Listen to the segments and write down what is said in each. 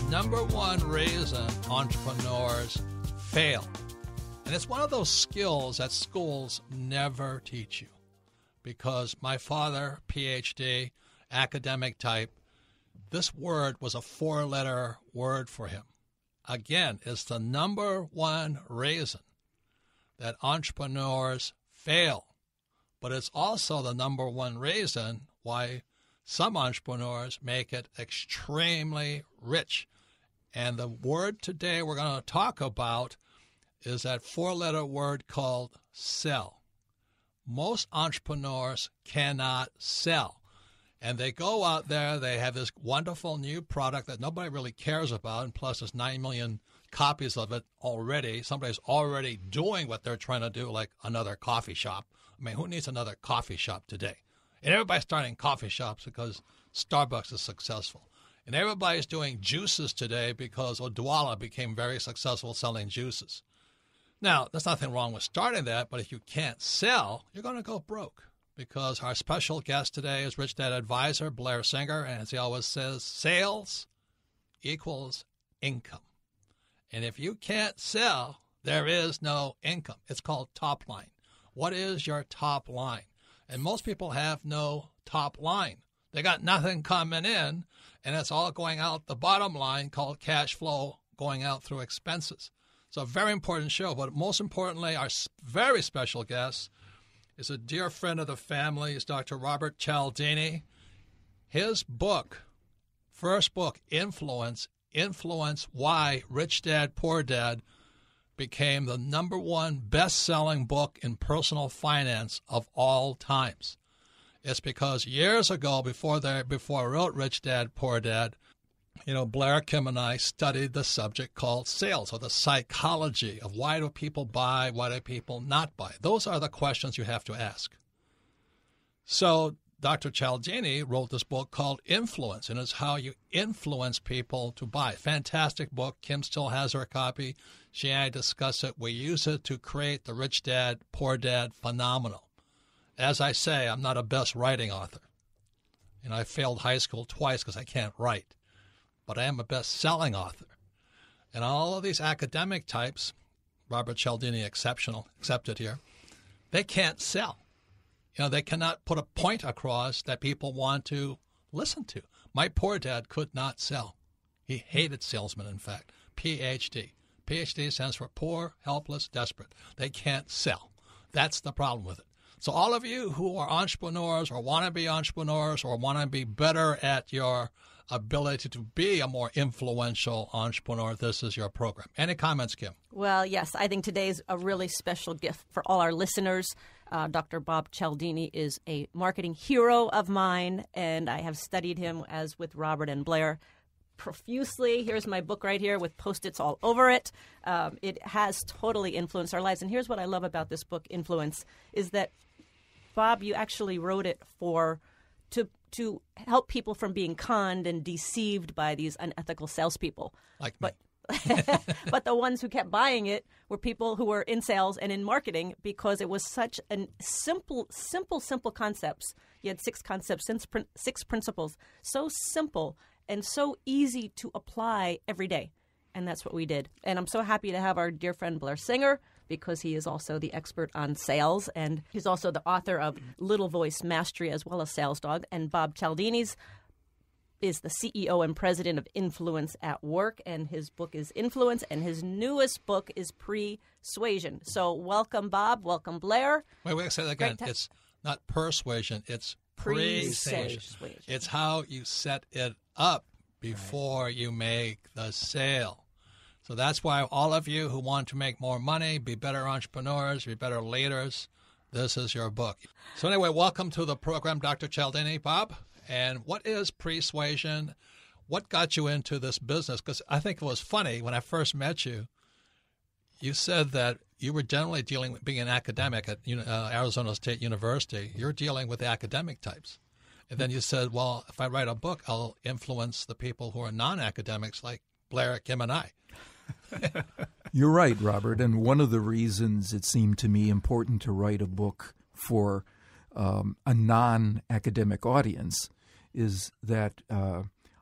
number one reason entrepreneurs fail. And it's one of those skills that schools never teach you. Because my father, PhD, academic type, this word was a four-letter word for him. Again, it's the number one reason that entrepreneurs fail. But it's also the number one reason why some entrepreneurs make it extremely rich. And the word today we're going to talk about is that four-letter word called sell. Most entrepreneurs cannot sell. And they go out there, they have this wonderful new product that nobody really cares about, and plus there's 9 million copies of it already. Somebody's already doing what they're trying to do, like another coffee shop. I mean, who needs another coffee shop today? And everybody's starting coffee shops because Starbucks is successful. And everybody's doing juices today because Odwalla became very successful selling juices. Now, there's nothing wrong with starting that, but if you can't sell, you're going to go broke. Because our special guest today is Rich Dad Advisor Blair Singer, and as he always says, sales equals income. And if you can't sell, there is no income. It's called top line. What is your top line? And most people have no top line. They got nothing coming in, and it's all going out the bottom line called cash flow going out through expenses. So a very important show, but most importantly, our very special guest is a dear friend of the family. Is Dr. Robert Cialdini. His book, first book, Influence Why Rich Dad, Poor Dad, became the number one best-selling book in personal finance of all times. It's because years ago, before I wrote Rich Dad, Poor Dad, Blair, Kim, and I studied the subject called sales, or the psychology of why do people buy, why do people not buy. Those are the questions you have to ask. So Dr. Cialdini wrote this book called Influence, and it's how you influence people to buy. Fantastic book. Kim still has her copy. She and I discuss it. We use it to create the Rich Dad, Poor Dad phenomenon. As I say, I'm not a best writing author. I failed high school twice because I can't write. But I am a best-selling author. And all of these academic types, Robert Cialdini accepted here, they can't sell. They cannot put a point across that people want to listen to. My poor dad could not sell. He hated salesmen, in fact. PhD. PhD stands for poor, helpless, desperate. They can't sell. That's the problem with it. So all of you who are entrepreneurs or want to be entrepreneurs or want to be better at your ability to be a more influential entrepreneur, this is your program. Any comments, Kim? Well, yes, I think today's a really special gift for all our listeners. Dr. Bob Cialdini is a marketing hero of mine, and I have studied him, as with Robert and Blair, profusely. Here's my book right here with Post-its all over it. It has totally influenced our lives. And here's what I love about this book, Influence, is that, Bob, you actually wrote it to help people from being conned and deceived by these unethical salespeople. But the ones who kept buying it were people who were in sales and in marketing because it was such a simple concepts. You had 6 concepts, 6 principles, so simple and so easy to apply every day. And that's what we did. And I'm so happy to have our dear friend Blair Singer, because he is also the expert on sales, and he's also the author of Little Voice Mastery as well as Sales Dog. And Bob Cialdini's is the CEO and president of Influence at Work, and his book is Influence, and his newest book is Persuasion. So welcome, Bob. Welcome, Blair. Wait, say that again. It's not persuasion. It's persuasion. It's how you set it up before you make the sale. So that's why all of you who want to make more money, be better entrepreneurs, be better leaders, this is your book. So anyway, welcome to the program, Dr. Cialdini. Bob, and what is persuasion? What got you into this business? Because I think it was funny when I first met you, you said that you were generally dealing with being an academic at Arizona State University. You're dealing with the academic types. And then you said, well, if I write a book, I'll influence the people who are non-academics like Blair, Kim, and I. You're right, Robert. And one of the reasons it seemed to me important to write a book for a non-academic audience is that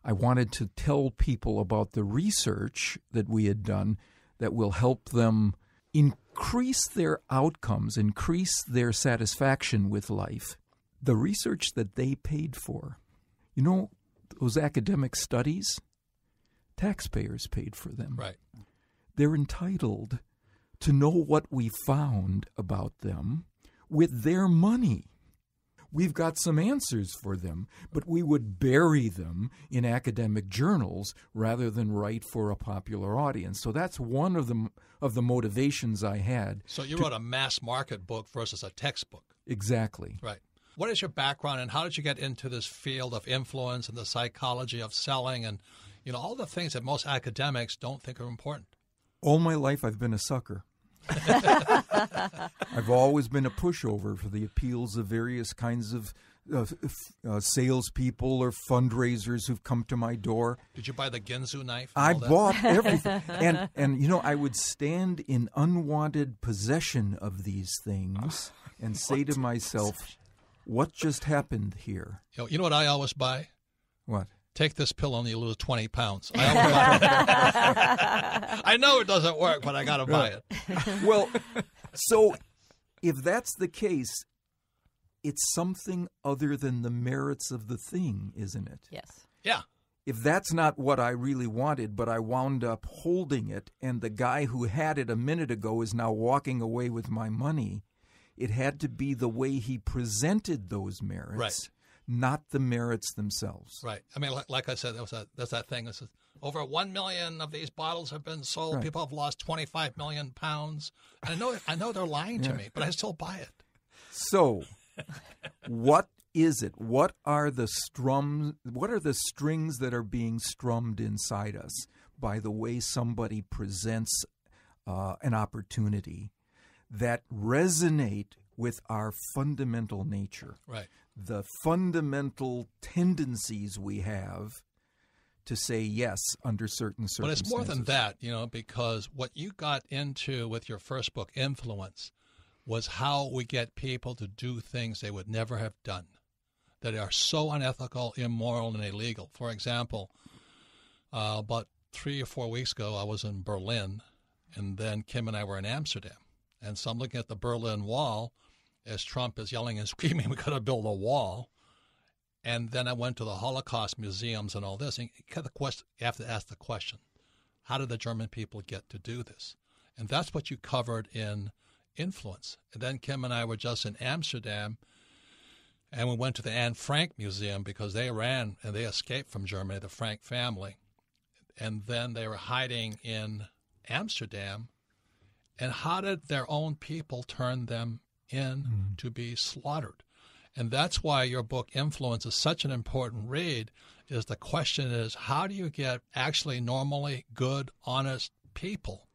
I wanted to tell people about the research that we had done that will help them increase their outcomes, increase their satisfaction with life. The research that they paid for. You know, those academic studies, taxpayers paid for them. Right. They're entitled to know what we found about them with their money. We've got some answers for them, but we would bury them in academic journals rather than write for a popular audience. So that's one of the motivations I had. So you wrote a mass market book versus a textbook. Exactly. Right. What is your background, and how did you get into this field of influence and the psychology of selling and, you know, all the things that most academics don't think are important? All my life I've been a sucker. I've always been a pushover for the appeals of various kinds of salespeople or fundraisers who've come to my door. Did you buy the Ginsu knife? I bought everything. And, you know, I would stand in unwanted possession of these things and say to myself, what just happened here? You know what I always buy? What? Take this pill and you lose 20 pounds. I always buy it. I know it doesn't work, but I got to buy it. Well, so if that's the case, it's something other than the merits of the thing, isn't it? Yes. Yeah. If that's not what I really wanted, but I wound up holding it, and the guy who had it a minute ago is now walking away with my money, it had to be the way he presented those merits. Right. Not the merits themselves. Right. I mean, like I said, that's that thing. That says, over 1 million of these bottles have been sold. Right. People have lost 25 million pounds. And I know they're lying to me, but I still buy it. So, what is it? What are the strings that are being strummed inside us by the way somebody presents an opportunity that resonate with our fundamental nature? Right. The fundamental tendencies we have to say yes under certain circumstances. But it's more than that, you know, because what you got into with your first book, Influence, was how we get people to do things they would never have done, that are so unethical, immoral, and illegal. For example, about 3 or 4 weeks ago, I was in Berlin, and then Kim and I were in Amsterdam. And so I'm looking at the Berlin Wall as Trump is yelling and screaming, we got to build a wall. And then I went to the Holocaust museums and all this. And you have to ask the question, how did the German people get to do this? And that's what you covered in Influence. And then Kim and I were just in Amsterdam, and we went to the Anne Frank Museum because they ran and they escaped from Germany, the Frank family. And then they were hiding in Amsterdam. And how did their own people turn them in to be slaughtered? And that's why your book Influence is such an important read. Is the question is, how do you get actually normally good, honest people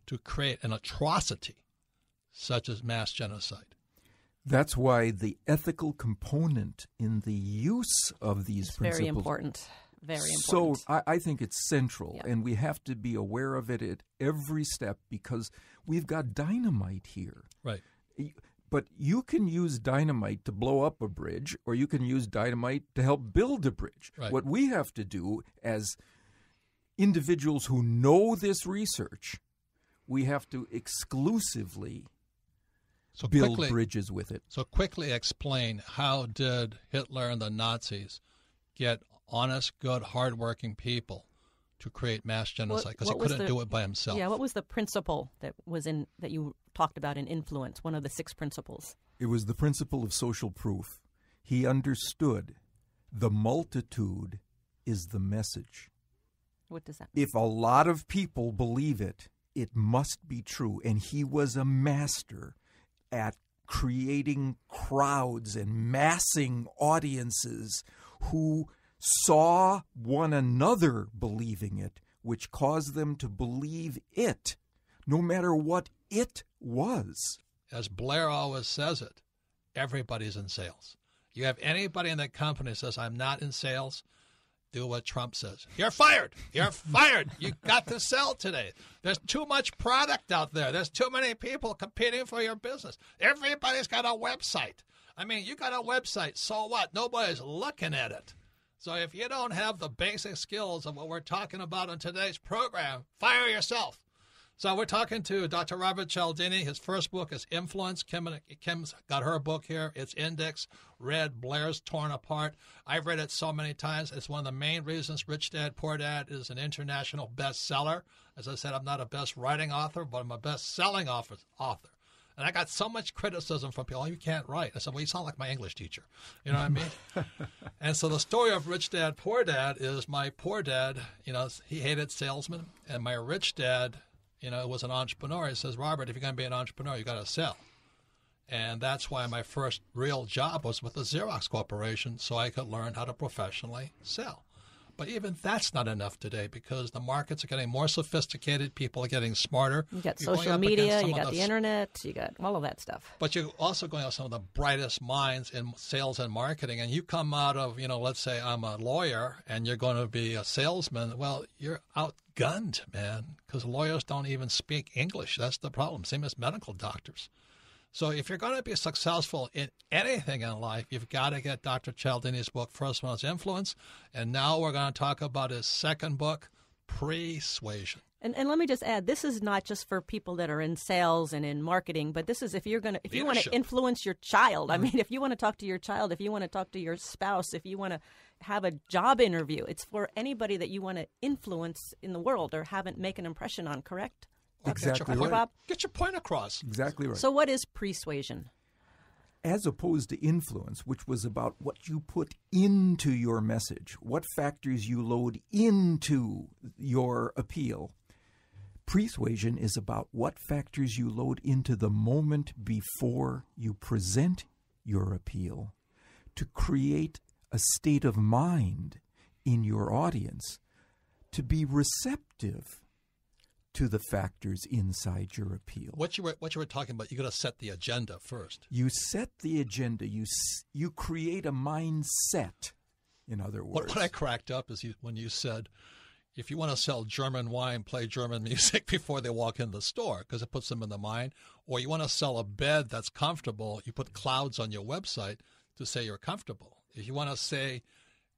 to create an atrocity such as mass genocide? That's why the ethical component in the use of these principles very important. Very so important. I think it's central, Yeah. and we have to be aware of it at every step because we've got dynamite here. Right. But you can use dynamite to blow up a bridge, or you can use dynamite to help build a bridge. Right. What we have to do as individuals who know this research, we have to exclusively build bridges with it. So quickly explain, how did Hitler and the Nazis get honest, good, hardworking people to create mass genocide? Because he couldn't do it by himself. Yeah, what was the principle that you talked about in Influence, one of the 6 principles? It was the principle of social proof. He understood the multitude is the message. What does that mean? If a lot of people believe it, it must be true. And he was a master at creating crowds and massing audiences who saw one another believing it, which caused them to believe it, no matter what it was. As Blair always says it, everybody's in sales. You have anybody in the company that says, I'm not in sales, do what Trump says. You're fired. You're fired. You got to sell today. There's too much product out there. There's too many people competing for your business. Everybody's got a website. I mean, you got a website. So what? Nobody's looking at it. So if you don't have the basic skills of what we're talking about in today's program, fire yourself. So we're talking to Dr. Robert Cialdini. His first book is Influence. Kim's got her book here. It's Index, read Blair's Torn Apart. I've read it so many times. It's one of the main reasons Rich Dad, Poor Dad is an international bestseller. As I said, I'm not a best writing author, but I'm a best-selling author. And I got so much criticism from people, oh, you can't write. I said, well, you sound like my English teacher. You know what I mean? And so the story of Rich Dad, Poor Dad is my poor dad, he hated salesmen. And my rich dad, was an entrepreneur. He says, Robert, if you're going to be an entrepreneur, you got to sell. And that's why my first real job was with the Xerox Corporation, so I could learn how to professionally sell. But even that's not enough today because the markets are getting more sophisticated. People are getting smarter. You got social media, you got the internet, you got all of that stuff. But you're also going to some of the brightest minds in sales and marketing. And you come out of, let's say I'm a lawyer and you're going to be a salesman. Well, you're outgunned, man, because lawyers don't even speak English. That's the problem. Same as medical doctors. So if you're going to be successful in anything in life, you've got to get Dr. Cialdini's book. First one is Influence, and now we're going to talk about his second book, Persuasion. And let me just add, this is not just for people that are in sales and in marketing, but this is if you want to influence your child. I mean, if you want to talk to your child, if you want to talk to your spouse, if you want to have a job interview, it's for anybody that you want to influence in the world or make an impression on, correct? Exactly right. Bob? Get your point across. Exactly right. So what is persuasion? As opposed to influence, which was about what you put into your message, what factors you load into your appeal. Persuasion is about what factors you load into the moment before you present your appeal to create a state of mind in your audience to be receptive to the factors inside your appeal. What you were talking about, you got to set the agenda first. You set the agenda. You create a mindset, in other words. What I cracked up is when you said, if you want to sell German wine, play German music before they walk in the store because it puts them in the mind. Or you want to sell a bed that's comfortable, you put clouds on your website to say you're comfortable. If you want to say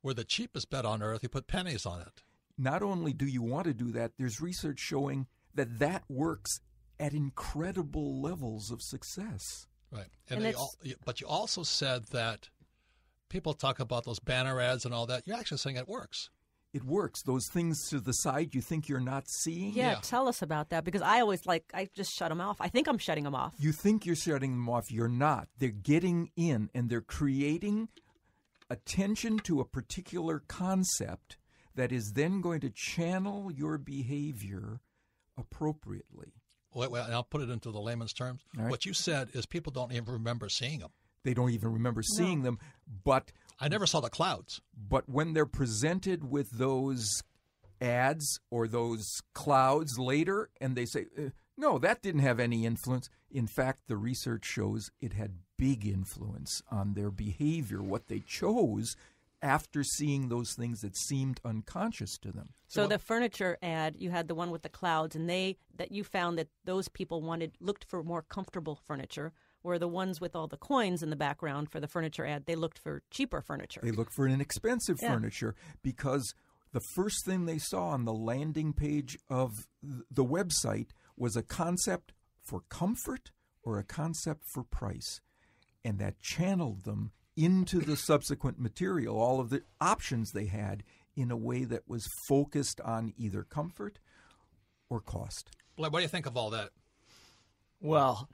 we're the cheapest bed on earth, you put pennies on it. Not only do you want to do that, there's research showing that works at incredible levels of success. Right. But you also said that people talk about those banner ads and all that. You're actually saying it works. It works. Those things to the side you think you're not seeing. Yeah, tell us about that because I just shut them off. I think I'm shutting them off. You think you're shutting them off. You're not. They're getting in and they're creating attention to a particular concept that is then going to channel your behavior appropriately. Wait, I'll put it into the layman's terms. Right. What you said is people don't even remember seeing them. They don't even remember seeing them, but I never saw the clouds. But when they're presented with those ads or those clouds later and they say, no, that didn't have any influence. In fact, the research shows it had big influence on their behavior, what they chose after seeing those things that seemed unconscious to them. So the furniture ad, you had the one with the clouds, and that you found that those people looked for more comfortable furniture, where the ones with all the coins in the background for the furniture ad, they looked for cheaper furniture. They looked for inexpensive furniture because the first thing they saw on the landing page of the website was a concept for comfort or a concept for price. And that channeled them into the subsequent material, all of the options they had, in a way that was focused on either comfort or cost. Blair, what do you think of all that? Well,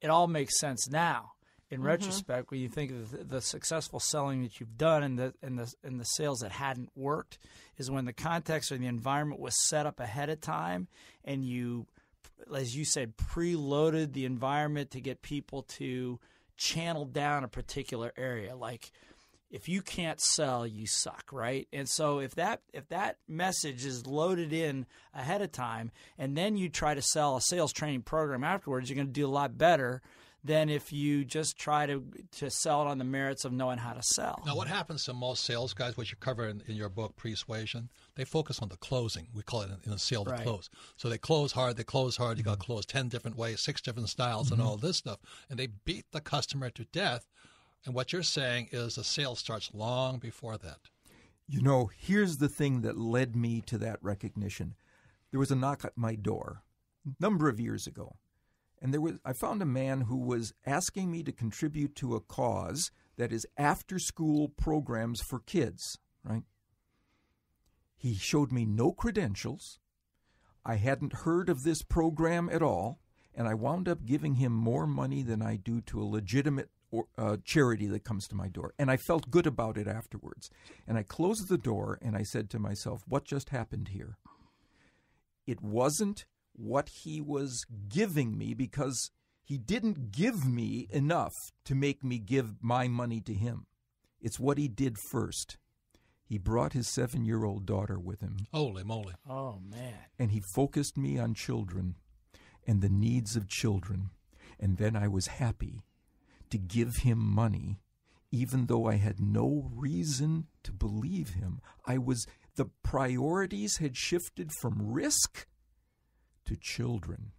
it all makes sense now. In retrospect, when you think of the successful selling that you've done and the sales that hadn't worked, is when the context or the environment was set up ahead of time, and you, as you said, preloaded the environment to get people to channel down a particular area. Like, if you can't sell, you suck, right? And so if that message is loaded in ahead of time, and then you try to sell a sales training program afterwards, you're going to do a lot better than if you just try to sell it on the merits of knowing how to sell. Now, what happens to most sales guys, which you cover in your book, Persuasion, they focus on the closing. We call it in a sale to close. So they close hard. You got to close 10 different ways, 6 different styles, and all this stuff. And they beat the customer to death. And what you're saying is the sale starts long before that. You know, here's the thing that led me to that recognition. There was a knock at my door a number of years ago, and I found a man who was asking me to contribute to a cause that is after-school programs for kids, right? He showed me no credentials. I hadn't heard of this program at all, and I wound up giving him more money than I do to a legitimate charity that comes to my door. And I felt good about it afterwards. And I closed the door and I said to myself, what just happened here? It wasn't what he was giving me, because he didn't give me enough to make me give my money to him. It's what he did first. He brought his 7-year-old daughter with him. Holy moly. Oh, man. And he focused me on children and the needs of children. And then I was happy to give him money, even though I had no reason to believe him. The priorities had shifted from risk to children.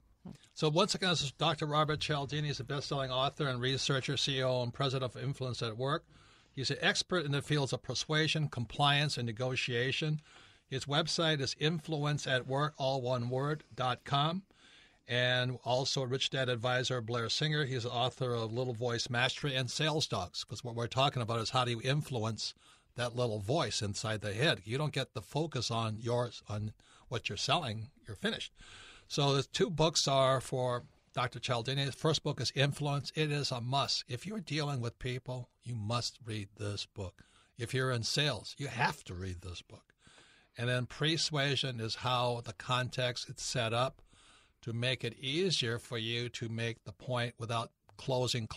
So once again, this is Dr. Robert Cialdini. He's a best-selling author and researcher, CEO, and president of Influence at Work. He's an expert in the fields of persuasion, compliance, and negotiation. His website is influenceatwork, all one word, .com. And also Rich Dad advisor Blair Singer. He's the author of Little Voice Mastery and Sales Dogs, because what we're talking about is how do you influence that little voice inside the head. You don't get the focus on what you're selling, you're finished. So the 2 books are for Dr. Cialdini. The first book is Influence. It is a must. If you're dealing with people, you must read this book. If you're in sales, you have to read this book. And then Persuasion is how the context is set up to make it easier for you to make the point without closing.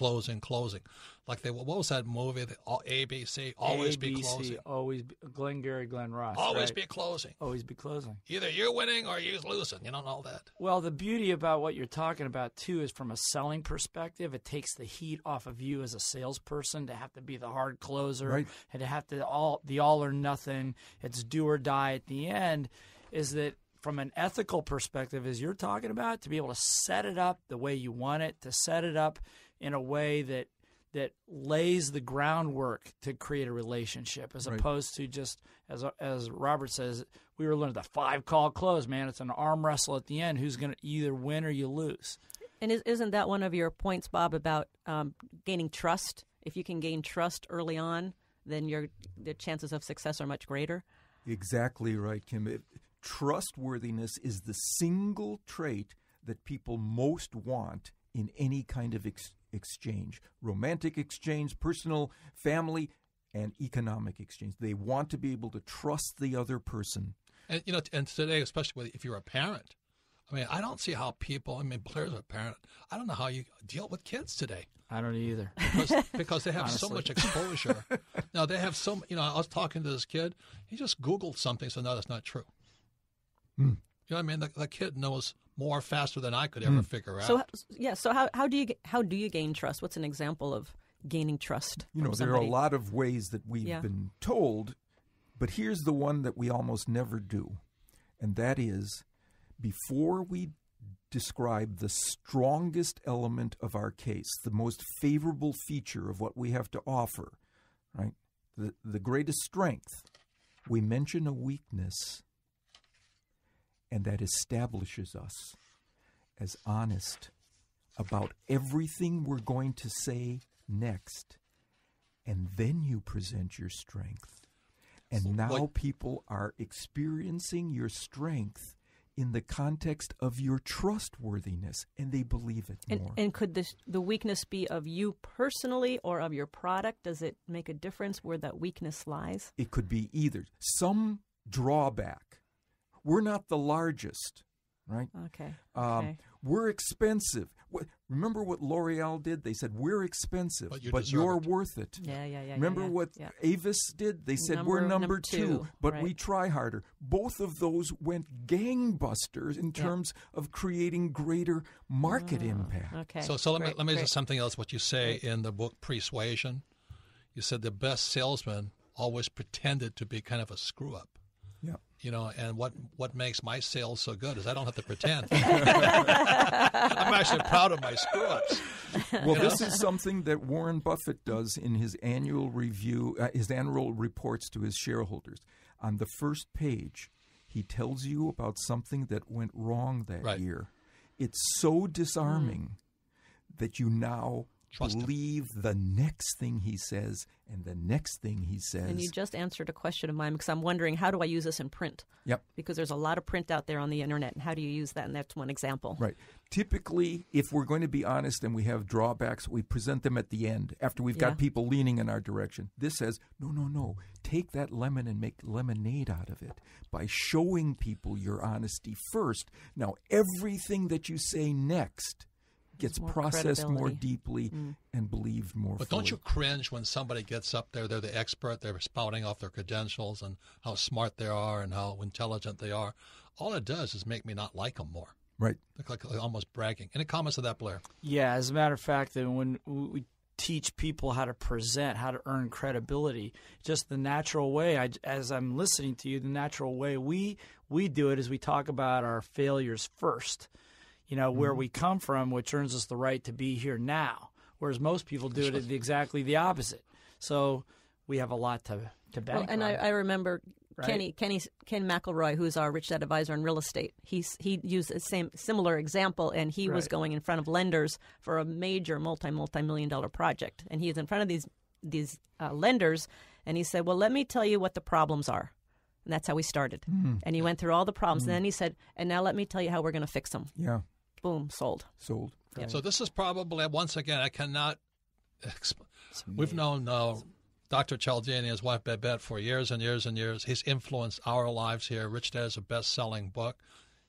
Like what was that movie? ABC, always be closing. Always be, Glengarry Glen Ross. Always be closing. Always be closing. Either you're winning or you're losing. You don't know that. Well, the beauty about what you're talking about, too, is from a selling perspective, it takes the heat off of you as a salesperson to have to be the hard closer, right, and to have to the all or nothing. It's do or die at the end. Is that from an ethical perspective, as you're talking about, to be able to set it up the way you want it, to set it up in a way that lays the groundwork to create a relationship, as opposed to just, as Robert says, we were learning the 5-call close, man. It's an arm wrestle at the end. Who's going to either win or you lose? And isn't that one of your points, Bob, about gaining trust? If you can gain trust early on, then the chances of success are much greater. Exactly right, Kim. Trustworthiness is the single trait that people most want in any kind of exchange. Romantic exchange, personal, family, and economic exchange. They want to be able to trust the other person. And and today, especially if you're a parent, I mean, I don't see how people. Blair's a parent. I don't know how you deal with kids today. I don't either. Because they have so much exposure. Now they have so. I was talking to this kid. He just Googled something, so no, that's not true. You know what I mean? The kid knows more faster than I could ever figure out. So how do you gain trust? What's an example of gaining trust? There are a lot of ways that we've been told, but here's the one that we almost never do, and that is, before we describe the strongest element of our case, the most favorable feature of what we have to offer, right? The greatest strength, we mention a weakness. And that establishes us as honest about everything we're going to say next. And then you present your strength. And now people are experiencing your strength in the context of your trustworthiness, and they believe it more. And could the weakness be of you personally or of your product? Does it make a difference where that weakness lies? It could be either. Some drawback. We're not the largest, right? Okay. We're expensive. Remember what L'Oreal did? They said, we're expensive, but you're worth it. Yeah. Remember what Avis did? They said, we're number 2, but we try harder. Both of those went gangbusters in terms of creating greater market impact. Okay. So let me say something else, what you say in the book Persuasion. You said the best salesman always pretended to be kind of a screw-up. Yeah. And what makes my sales so good is I don't have to pretend. I'm actually proud of my screw-ups. Well, this is something that Warren Buffett does in his annual review, his annual reports to his shareholders. On the first page, he tells you about something that went wrong that year. It's so disarming that you now believe the next thing he says and the next thing he says. And you just answered a question of mine because I'm wondering, how do I use this in print? Yep. Because there's a lot of print out there on the internet, and how do you use that? And that's one example. Right. Typically, if we're going to be honest and we have drawbacks, we present them at the end after we've got people leaning in our direction. This says, no, take that lemon and make lemonade out of it by showing people your honesty first. Now, everything that you say next gets processed more deeply and believed more fully. But don't you cringe when somebody gets up there, they're the expert, they're spouting off their credentials and how smart they are and how intelligent they are. All it does is make me not like them more. Right. Like almost bragging. Any comments on that, Blair? Yeah, as a matter of fact, when we teach people how to present, how to earn credibility, just the natural way, as I'm listening to you, the natural way we do it is we talk about our failures first. Where we come from, which earns us the right to be here now, whereas most people do it exactly the opposite. So we have a lot to bank and on. I remember right? Ken McElroy, who's our Rich Dad advisor in real estate. He used the similar example, and he was going in front of lenders for a major multi-million-dollar project, and he was in front of these lenders, and he said, "Well, let me tell you what the problems are." And that's how we started. And he went through all the problems, and then he said, "And now let me tell you how we're going to fix them." Yeah. Boom, sold. Yeah. So this is probably, once again, I cannot we've known Dr. Cialdini and his wife Babette for years and years and years. He's influenced our lives here. Rich Dad is a best-selling book.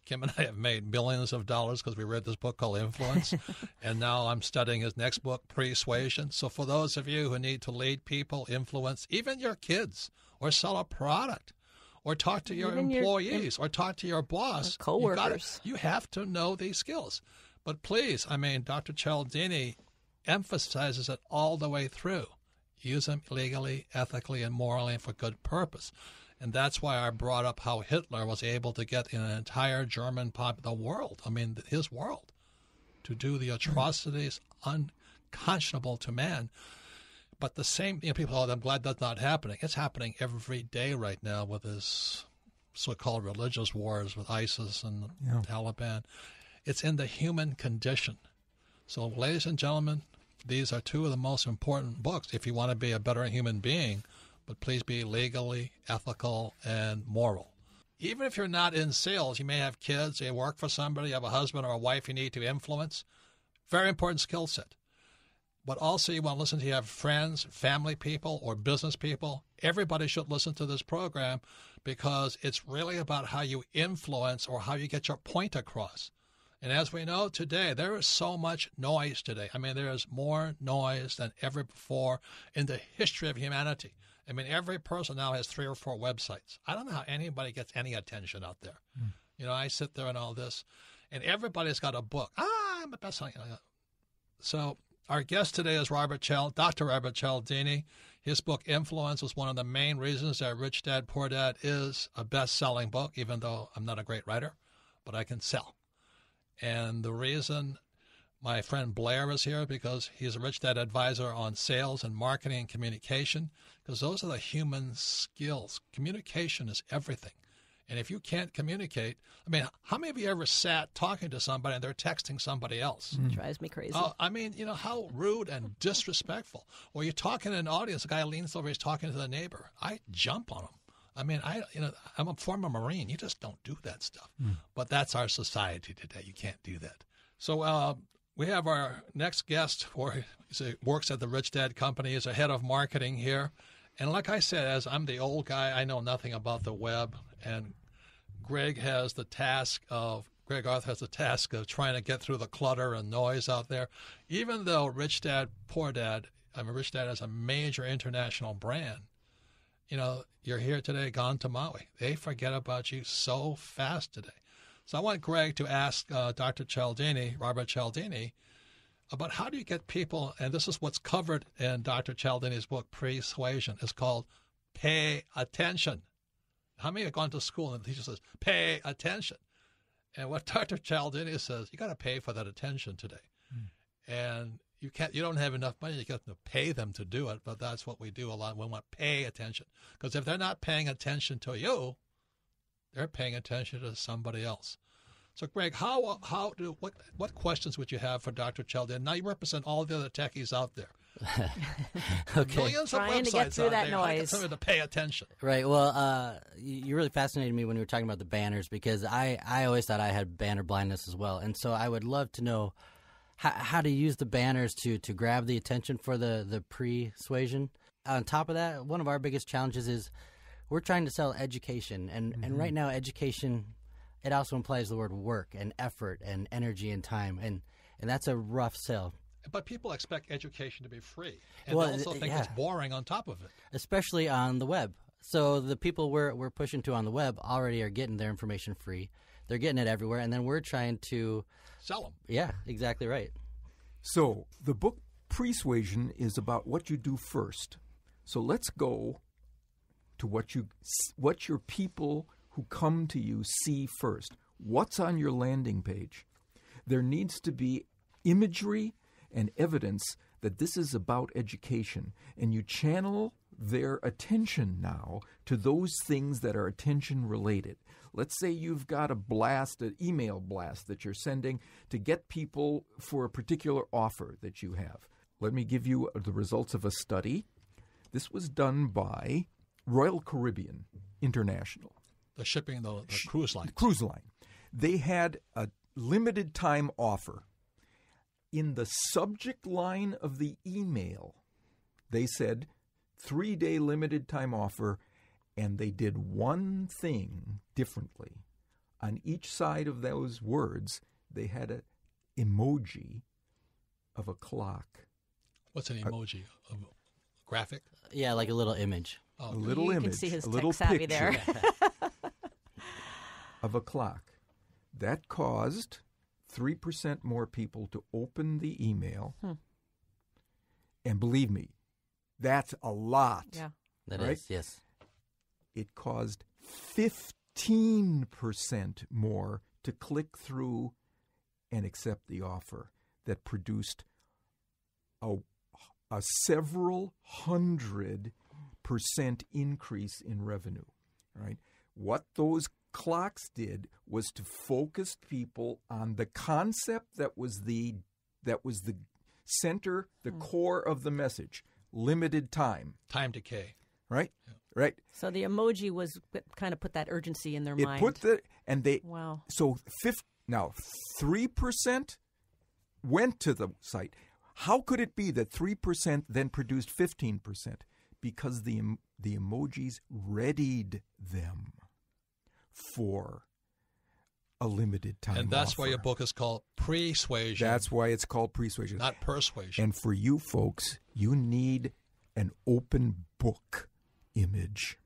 Kim and I have made millions of dollars because we read this book called Influence. And now I'm studying his next book, Persuasion. So for those of you who need to lead people, influence, even your kids, or sell a product, or talk to your employees, or talk to your boss, coworkers. You have to know these skills. But please, Dr. Cialdini emphasizes it all the way through. Use them legally, ethically, and morally for good purpose. And that's why I brought up how Hitler was able to get an entire German his world, to do the atrocities unconscionable to man. But the same, people, I'm glad that's not happening. It's happening every day right now with this so-called religious wars with ISIS and Taliban. It's in the human condition. So, ladies and gentlemen, these are two of the most important books if you want to be a better human being, but please be legally, ethical, and moral. Even if you're not in sales, you may have kids, you work for somebody, you have a husband or a wife you need to influence. Very important skill set. But also you want to listen to, you have friends, family people, or business people. Everybody should listen to this program because it's really about how you influence or how you get your point across. And as we know today, there is so much noise today. There is more noise than ever before in the history of humanity. Every person now has 3 or 4 websites. I don't know how anybody gets any attention out there. I sit there and all this, and everybody's got a book. I'm a best-selling. So our guest today is Dr. Robert Cialdini. His book, Influence, was one of the main reasons that Rich Dad, Poor Dad is a best-selling book, even though I'm not a great writer, but I can sell. And the reason my friend Blair is here, because he's a Rich Dad advisor on sales and marketing and communication, because those are the human skills. Communication is everything. And if you can't communicate, how many of you ever sat talking to somebody and they're texting somebody else? Drives me crazy. How rude and disrespectful. Or you're talking in an audience, a guy leans over, he's talking to the neighbor. I jump on him. I'm a former Marine. You just don't do that stuff. But that's our society today. You can't do that. So we have our next guest, he works at the Rich Dad Company, is a head of marketing here. And like I said, as I'm the old guy, I know nothing about the web. And Greg Arthur has the task of trying to get through the clutter and noise out there. Even though Rich Dad, Poor Dad, Rich Dad is a major international brand, you're here today, gone to Maui. They forget about you so fast today. So I want Greg to ask Dr. Cialdini, Robert Cialdini, about how do you get people, and this is what's covered in Dr. Cialdini's book, Persuasion. It's called Pay Attention. How many have gone to school and the teacher says, pay attention? And what Dr. Cialdini says, you got to pay for that attention today. And you don't have enough money to pay them to do it, but that's what we do a lot. We want to pay attention. Because if they're not paying attention to you, they're paying attention to somebody else. So, Greg, what questions would you have for Dr. Cialdini? Now you represent all the other techies out there. Okay. Millions of Trying websites to get through out that there. I noise. get to pay attention. Right. Well, you really fascinated me when you were talking about the banners, because I always thought I had banner blindness as well. And so I would love to know how to use the banners to grab the attention for the persuasion. On top of that, one of our biggest challenges is we're trying to sell education. And right now, education, it also implies the word work and effort and energy and time. And that's a rough sell. But people expect education to be free. And Well, they also think it's boring on top of it. Especially on the web. So the people we're pushing to on the web already are getting their information free. They're getting it everywhere, and then we're trying to Sell them. Yeah, exactly right. So the book Persuasion is about what you do first. So let's go to what your people who come to you see first. What's on your landing page? There needs to be imagery and evidence that this is about education, and you channel their attention now to those things that are attention related. Let's say you've got an email blast that you're sending to get people for a particular offer that you have. Let me give you the results of a study. This was done by Royal Caribbean International. The shipping, the cruise line. Cruise line. They had a limited time offer. In the subject line of the email, they said 3-day limited time offer, and they did one thing differently. On each side of those words, they had an emoji of a clock. What's an emoji? A graphic? Yeah, like a little image. A little you image, can see his a little tech savvy picture there. of a clock. That caused 3% more people to open the email. And believe me, that's a lot. Yeah. That Right? is, yes. It caused 15% more to click through and accept the offer. That produced a several 100% increase in revenue. Right? What those clocks did was to focus people on the concept that was the center, the core of the message. Limited time. Time decay. Right? Yeah. Right. So the emoji was kind of put that urgency in their mind. Wow. So now 3% went to the site. How could it be that 3% then produced 15%? Because the emojis readied them for a limited time. And that's offer. why your book is called Persuasion. That's why it's called Persuasion. Not Persuasion. And for you folks, you need an open book image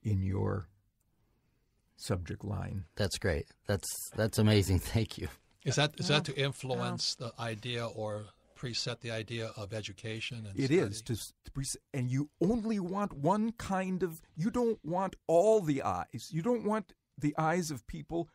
in your subject line. That's great. That's amazing. Thank you. Is that to influence the idea or preset the idea of education? And it study? is and you only want one kind of. You don't want all the eyes. You don't want the eyes of people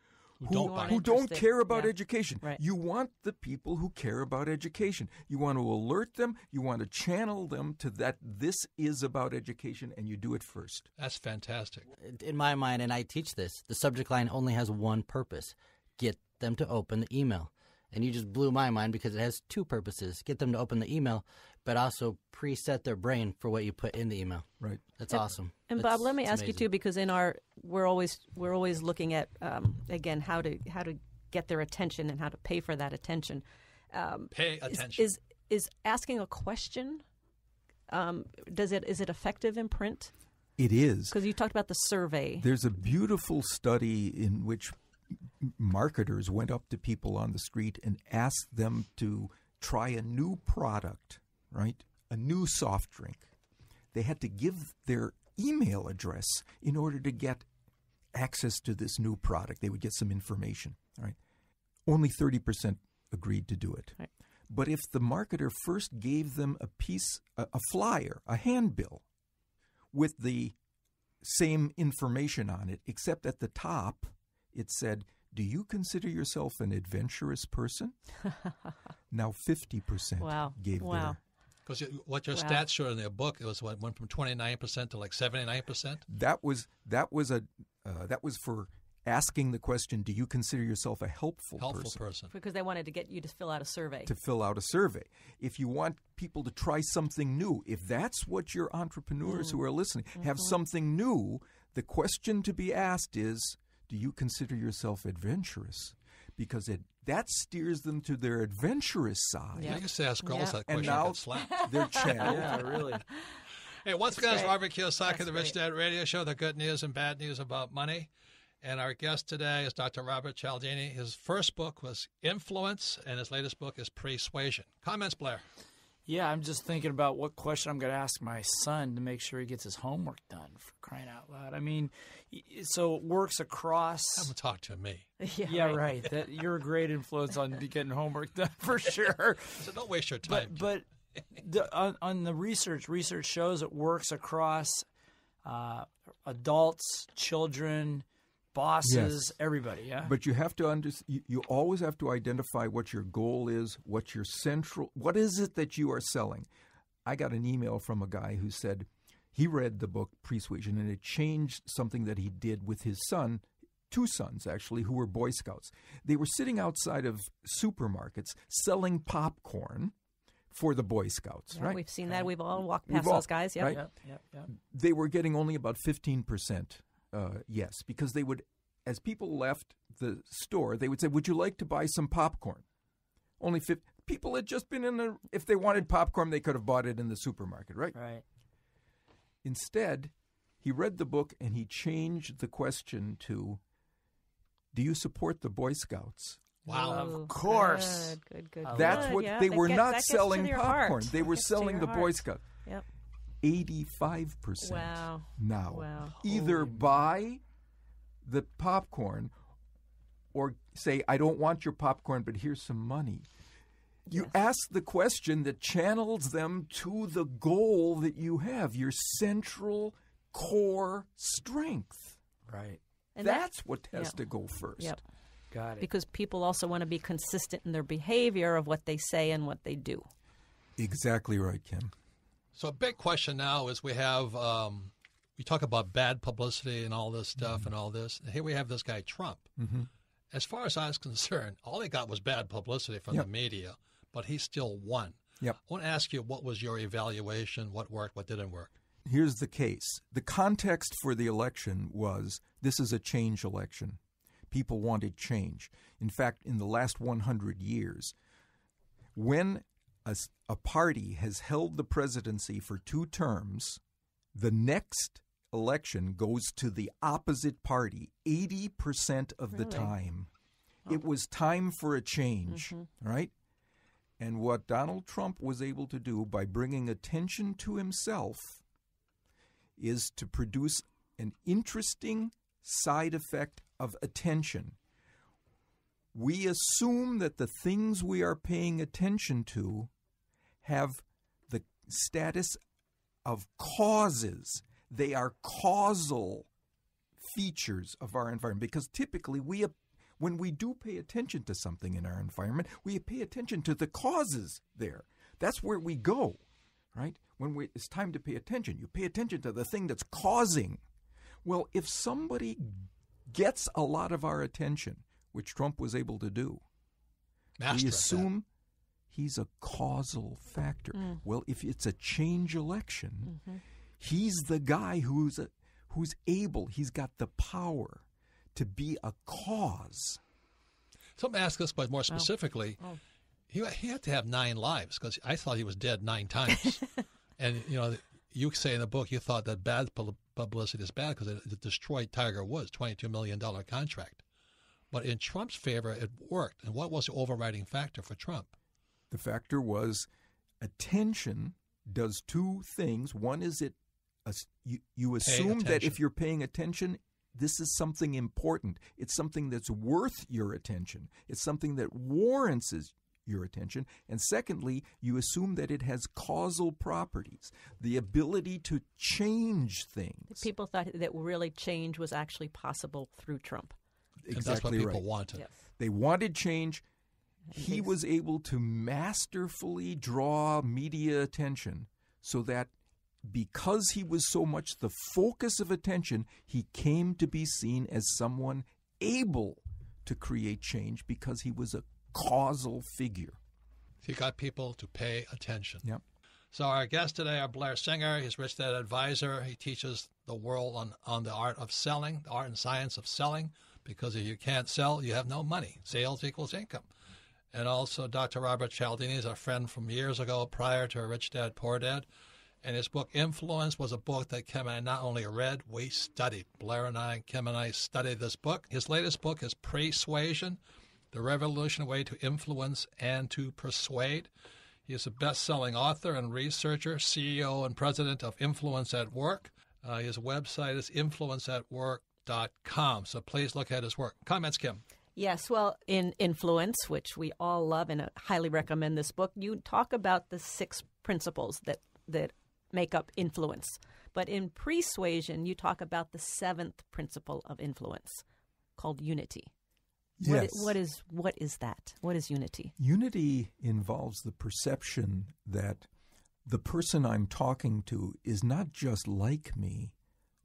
who don't care about education. Right. You want the people who care about education. You want to alert them. You want to channel them to that this is about education, and you do it first. That's fantastic. In my mind, and I teach this, the subject line only has one purpose: get them to open the email. And you just blew my mind because it has two purposes: get them to open the email, but also preset their brain for what you put in the email. Right. That's awesome. And That's- Bob, let me it's ask you amazing. too, because we're always looking at again how to get their attention and how to pay for that attention. Pay attention. Is asking a question? Is it effective in print? It is. Because you talked about the survey. There's a beautiful study in which marketers went up to people on the street and asked them to try a new product, right? A new soft drink. They had to give their email address in order to get access to this new product. They would get some information, right? Only 30% agreed to do it. Right. But if the marketer first gave them a flyer, a handbill with the same information on it, except at the top it said, "Do you consider yourself an adventurous person?" Now 50% Wow. gave Wow. Because what your stats showed in their book, it was went from 29% to like 79%. That was for asking the question, "Do you consider yourself a helpful person?" Because they wanted to get you to fill out a survey. To fill out a survey. If you want people to try something new, if that's what your entrepreneurs who are listening have something new, the question to be asked is, do you consider yourself adventurous? Because that steers them to their adventurous side. I used to ask girls that question And now and get slapped. they're channeled. Yeah, really. Hey, once again, it's great. Robert Kiyosaki, That's the Rich great. Dad Radio Show, the good news and bad news about money. And our guest today is Dr. Robert Cialdini. His first book was Influence, and his latest book is Persuasion. Comments, Blair? Yeah, I'm just thinking about what question I'm going to ask my son to make sure he gets his homework done, for crying out loud. I mean, so it works across. Have him talk to me. Yeah, right. That you're a great influence on getting homework done for sure. So don't waste your time. But on the research shows it works across adults, children, bosses, everybody. Yeah. But you have to you always have to identify what your goal is, what is it that you are selling. I got an email from a guy who said he read the book Persuasion and it changed something that he did with his son, 2 sons actually, who were Boy Scouts. They were sitting outside of supermarkets selling popcorn for the Boy Scouts, Yeah, right? we've seen that. We've all walked past We've all- those guys. Yeah. right? Yep. They were getting only about 15% yes, because they would, as people left the store, they would say, "Would you like to buy some popcorn?" Only 50 people had just been if they wanted popcorn, they could have bought it in the supermarket, right? Right. Instead, he read the book and he changed the question to, "Do you support the Boy Scouts?" Wow. Of course. Good. That's Good, what yeah. they That were gets- not that gets to selling your popcorn. heart. They were Gets to selling your the Boy heart. Scouts. Yep. 85% Wow. now. Wow. Either buy the popcorn or say, "I don't want your popcorn, but here's some money." You ask the question that channels them to the goal that you have, your central core strength. Right. And That's what has yeah. to go first. Yep. Got it. Because people also want to be consistent in their behavior of what they say and what they do. Exactly right, Kim. So a big question now is we have, we talk about bad publicity and all this stuff and all this. And here we have this guy, Trump. Mm-hmm. As far as I was concerned, all he got was bad publicity from the media, but he still won. Yep. I want to ask you, what was your evaluation? What worked? What didn't work? Here's the case. The context for the election was this is a change election. People wanted change. In fact, in the last 100 years, when a party has held the presidency for 2 terms, the next election goes to the opposite party 80% of the time. It was time for a change, right? And what Donald Trump was able to do by bringing attention to himself is to produce an interesting side effect of attention. We assume that the things we are paying attention to have the status of causes. They are causal features of our environment because typically when we do pay attention to something in our environment, we pay attention to the causes there. That's where we go, right? When it's time to pay attention, you pay attention to the thing that's causing. Well, if somebody gets a lot of our attention, which Trump was able to do, Master we at that. assume he's a causal factor. Well, if it's a change election, he's the guy who's able, he's got the power to be a cause. So let me ask this, but more specifically, he had to have 9 lives because I thought he was dead 9 times. And, you say in the book you thought that bad publicity is bad because it destroyed Tiger Woods' $22 million contract. But in Trump's favor, it worked. And what was the overriding factor for Trump? The factor was attention does 2 things. One is you assume that attention. if you're paying attention, this is something important. It's something that's worth your attention. It's something that warrants your attention. And secondly, you assume that it has causal properties, the ability to change things. People thought that really change was actually possible through Trump. And that's what people wanted. Yes. They wanted change. He was able to masterfully draw media attention so that because he was so much the focus of attention, he came to be seen as someone able to create change because he was a causal figure. He got people to pay attention. Yep. So our guest today, our Blair Singer, he's Rich Dad Advisor. He teaches the world on the art of selling, the art and science of selling, because if you can't sell, you have no money. Sales equals income. And also Dr. Robert Cialdini is a friend from years ago prior to Rich Dad, Poor Dad. And his book, Influence, was a book that Kim and I not only read, we studied. Blair and I, Kim and I studied this book. His latest book is Persuasion, The Revolutionary Way to Influence and to Persuade. He is a best-selling author and researcher, CEO and president of Influence at Work. His website is influenceatwork.com. So please look at his work. Comments, Kim? Yes, well, in Influence, which we all love and highly recommend this book, you talk about the 6 principles that make up influence. But in Persuasion, you talk about the 7th principle of influence, called unity. Yes. What is that? What is unity? Unity involves the perception that the person I'm talking to is not just like me,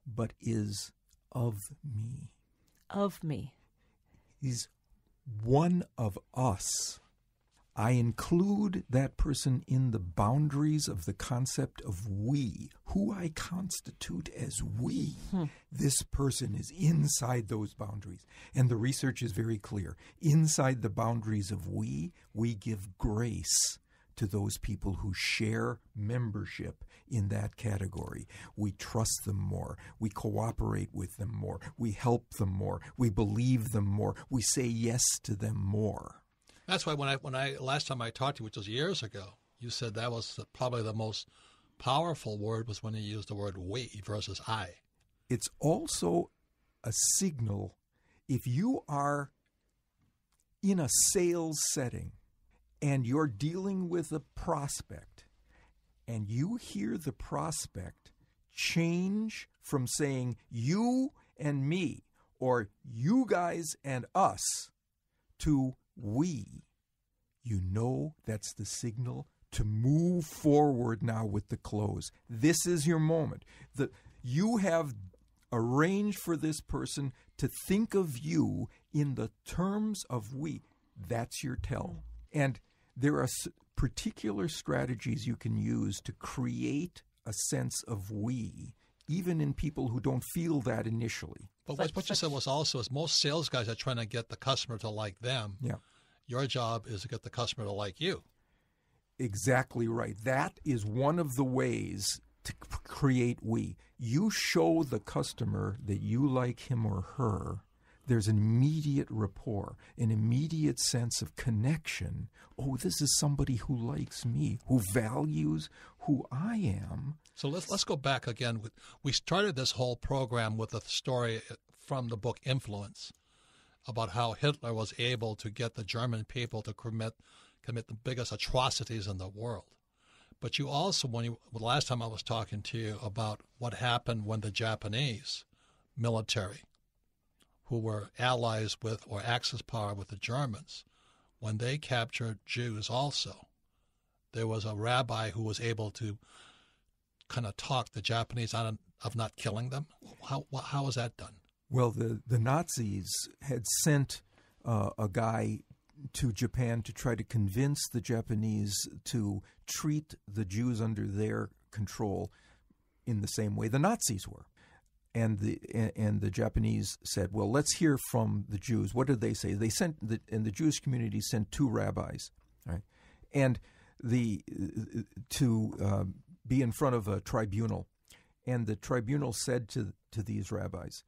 but is of me. Of me. He's one of us. I include that person in the boundaries of the concept of we, who I constitute as we. This person is inside those boundaries. And the research is very clear. Inside the boundaries of we give grace to those people who share membership in that category. We trust them more. We cooperate with them more. We help them more. We believe them more. We say yes to them more. That's why when I last time I talked to you, which was years ago, you said that was probably the most powerful word was when you used the word we versus I. It's also a signal. If you are in a sales setting and you're dealing with a prospect and you hear the prospect change from saying you and me or you guys and us to we, you know that's the signal to move forward now with the close. This is your moment. You have arranged for this person to think of you in the terms of we. That's your tell. And there are particular strategies you can use to create a sense of we, even in people who don't feel that initially. But what you said was also is most sales guys are trying to get the customer to like them. Yeah. Your job is to get the customer to like you. Exactly right. That is one of the ways to create we. You show the customer that you like him or her. There's an immediate rapport, an immediate sense of connection. Oh, this is somebody who likes me, who values who I am. So let's go back again. We started this whole program with a story from the book Influence about how Hitler was able to get the German people to commit the biggest atrocities in the world. But you also, last time I was talking to you about what happened when the Japanese military, who were allies with or Axis power with the Germans, when they captured Jews also, there was a rabbi who was able to kind of talk the Japanese out of not killing them. How was that done? Well, the Nazis had sent a guy to Japan to try to convince the Japanese to treat the Jews under their control in the same way the Nazis were. And the Japanese said, well, let's hear from the Jews. What did they say? They sent, and the Jewish community sent 2 rabbis, right? And to be in front of a tribunal. And the tribunal said to these rabbis,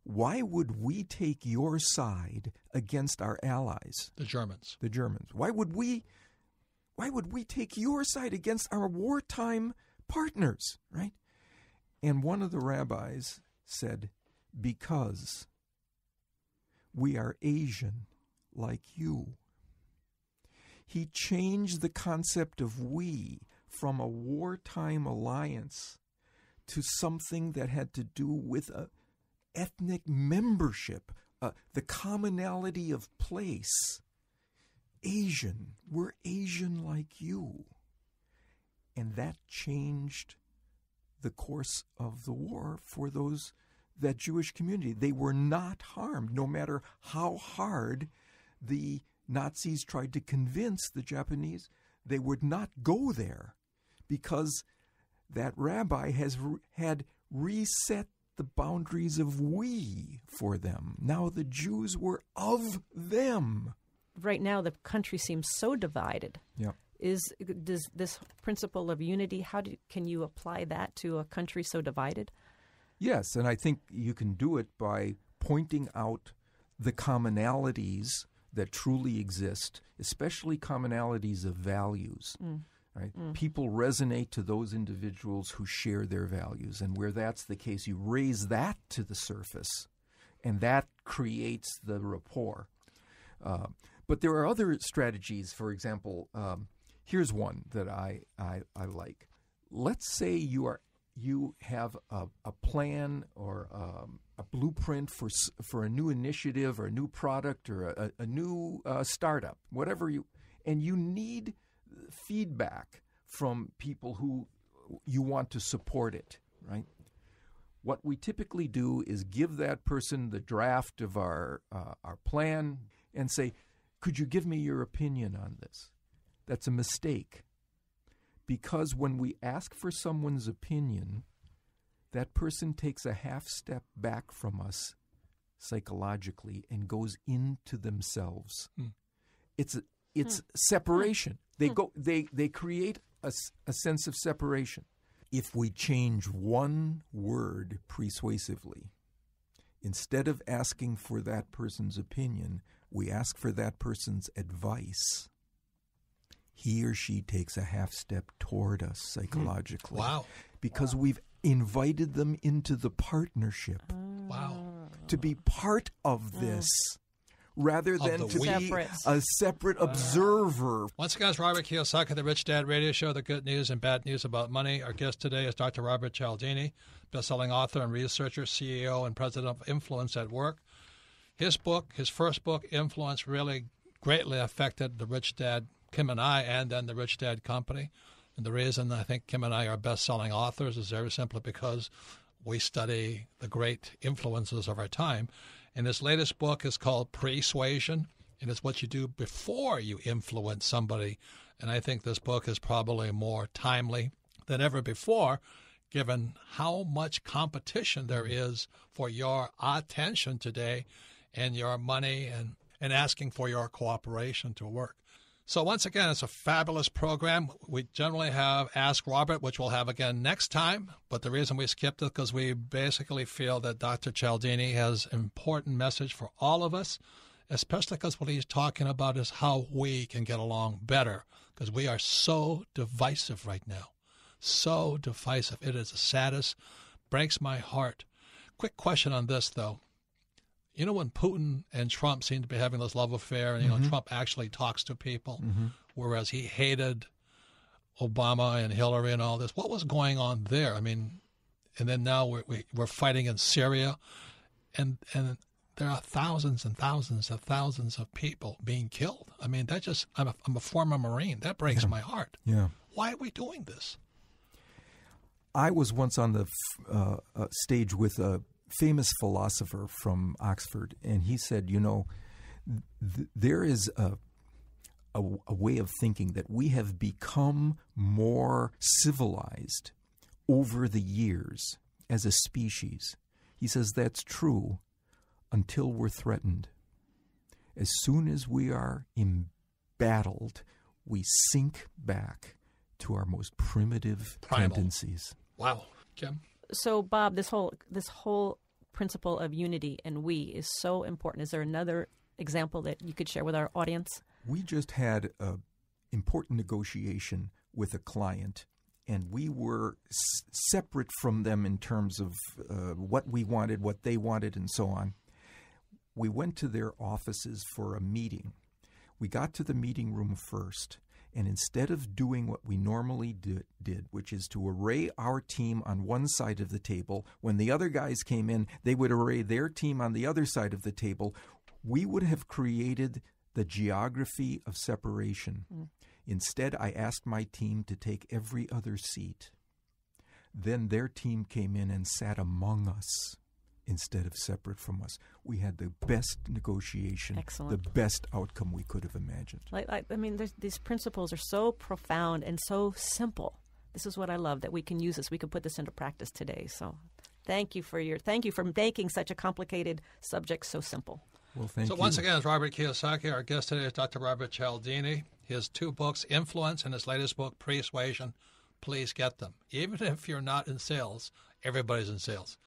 why would we take your side against our allies? The Germans. The Germans. Why would we take your side against our wartime partners, right? And one of the rabbis said, because we are Asian like you. He changed the concept of we from a wartime alliance to something that had to do with ethnic membership, the commonality of place. Asian, we're Asian like you. And that changed the course of the war for that Jewish community. They were not harmed, no matter how hard the Nazis tried to convince the Japanese they would not go there, because that rabbi had reset the boundaries of we for them. Now the Jews were of them. Right now, the country seems so divided. Yeah. Does this principle of unity, can you apply that to a country so divided? Yes, and I think you can do it by pointing out the commonalities that truly exist, especially commonalities of values. Right? People resonate to those individuals who share their values, and where that's the case, you raise that to the surface, and that creates the rapport. But there are other strategies. For example, here's one that I like. Let's say you have a plan or a blueprint for a new initiative or a new product or a new startup, whatever and you need feedback from people who you want to support it, right? What we typically do is give that person the draft of our plan and say, could you give me your opinion on this? That's a mistake. Because when we ask for someone's opinion, that person takes a half step back from us psychologically and goes into themselves. It's separation. They create a sense of separation. If we change one word persuasively, instead of asking for that person's opinion, we ask for that person's advice. He or she takes a half step toward us psychologically. Wow. Because we've invited them into the partnership. Wow. To be part of this rather than to be a separate observer. Once again, it's Robert Kiyosaki, the Rich Dad Radio Show, the good news and bad news about money. Our guest today is Dr. Robert Cialdini, best-selling author and researcher, CEO and president of Influence at Work. His first book, Influence, really greatly affected the Rich Dad, Kim and I, and then the Rich Dad Company. And the reason I think Kim and I are best-selling authors is very simply because we study the great influences of our time. And his latest book is called Persuasion, and it's what you do before you influence somebody. And I think this book is probably more timely than ever before, given how much competition there is for your attention today and your money and asking for your cooperation to work. So once again, it's a fabulous program. We generally have Ask Robert, which we'll have again next time. But the reason we skipped it because we basically feel that Dr. Cialdini has an important message for all of us, especially because what he's talking about is how we can get along better, because we are so divisive right now. So divisive. It is the saddest. Breaks my heart. Quick question on this, though. You know, when Putin and Trump seem to be having this love affair, and, you know, Trump actually talks to people, whereas he hated Obama and Hillary and all this. What was going on there? I mean, and then now we're fighting in Syria, and there are thousands and thousands of people being killed. I mean, that just, I'm a former Marine. That breaks my heart. Yeah. Why are we doing this? I was once on the stage with a famous philosopher from Oxford, and he said, you know, there is a way of thinking that we have become more civilized over the years as a species. He says that's true until we're threatened. As soon as we are embattled, we sink back to our most primitive tendencies. Wow. Kim? So, Bob, this whole principle of unity and we is so important. Is there another example that you could share with our audience? We just had an important negotiation with a client, and we were separate from them in terms of what we wanted, what they wanted, and so on. We went to their offices for a meeting. We got to the meeting room first, and instead of doing what we normally did, which is to array our team on one side of the table, when the other guys came in, they would array their team on the other side of the table, we would have created the geography of separation. Instead, I asked my team to take every other seat. Then their team came in and sat among us instead of separate from us. We had the best negotiation, Excellent. the best outcome we could have imagined. I mean, these principles are so profound and so simple. This is what I love, that we can use this. We can put this into practice today. So thank you for making such a complicated subject so simple. Well, thank you. So once again, it's Robert Kiyosaki. Our guest today is Dr. Robert Cialdini. His 2 books, Influence, and his latest book, Persuasion. Please get them. Even if you're not in sales, everybody's in sales.